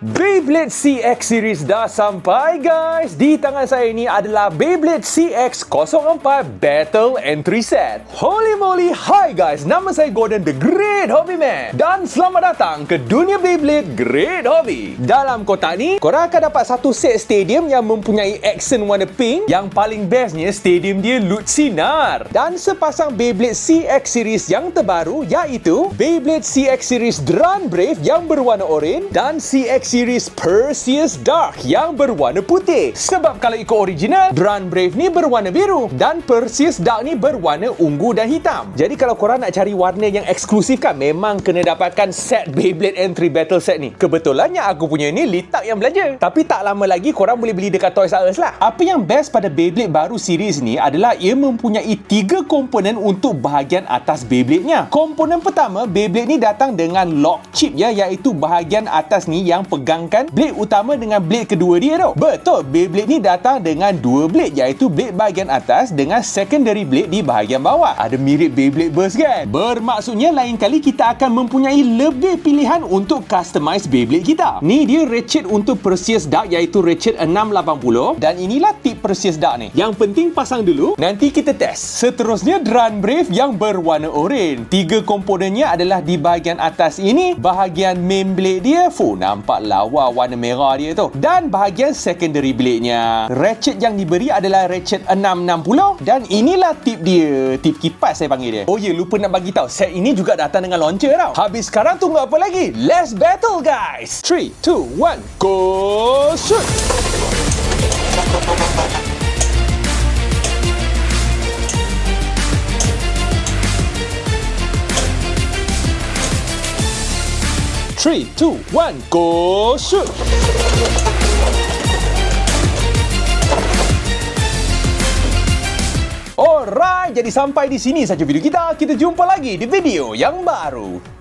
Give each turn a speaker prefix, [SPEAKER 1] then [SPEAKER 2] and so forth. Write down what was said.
[SPEAKER 1] Beyblade CX series dah sampai guys. Di tangan saya ini adalah Beyblade CX 04 Battle Entry Set. Holy moly, hi guys. Nama saya Gordon the Great Hobby Man. Dan selamat datang ke dunia Beyblade Great Hobby. Dalam kotak ni, korang akan dapat satu set stadium yang mempunyai accent warna pink. Yang paling bestnya, stadium dia lut sinar. Dan sepasang Beyblade CX series yang terbaru iaitu Beyblade CX series Drun Brave yang berwarna oranye dan CX series Perseus Dark yang berwarna putih. Sebab kalau ikut original, Drun Brave ni berwarna biru dan Perseus Dark ni berwarna ungu dan hitam. Jadi kalau korang nak cari warna yang eksklusif kan, memang kena dapatkan set Beyblade Entry Battle Set ni. Kebetulannya aku punya ni Litak yang belanja. Tapi tak lama lagi korang boleh beli dekat Toys R Us lah. Apa yang best pada Beyblade baru series ni adalah ia mempunyai 3 komponen untuk bahagian atas Beyblade-nya. Komponen pertama, Beyblade ni datang dengan lock chip ya, iaitu bahagian atas ni yang pegangkan blade utama dengan blade kedua dia tau. Betul, Beyblade ni datang dengan 2 blade, iaitu blade bahagian atas dengan secondary blade di bahagian bawah. Ada mirip Beyblade Burst kan? Bermaksudnya lain kali kita akan mempunyai lebih pilihan untuk customize Beyblade kita. Ni dia ratchet untuk Perseus Dark, iaitu ratchet 680, dan inilah tip Perseus Dark ni. Yang penting pasang dulu, nanti kita test. Seterusnya Drun Brave yang berwarna oranye. 3 komponennya adalah di bahagian atas ini, bahagian main blade dia, nampak lawa warna merah dia tu, dan bahagian secondary blade-nya. Ratchet yang diberi adalah ratchet 660 dan inilah tip dia. Tip kipas saya panggil dia. Oh ya, lupa nak bagi tahu, set ini juga datang dengan launcher tau. Habis sekarang tunggu apa lagi? Let's battle guys. 3, 2, 1, go shoot. 3, 2, 1, go shoot! Alright, jadi sampai di sini saja video kita. Kita jumpa lagi di video yang baru.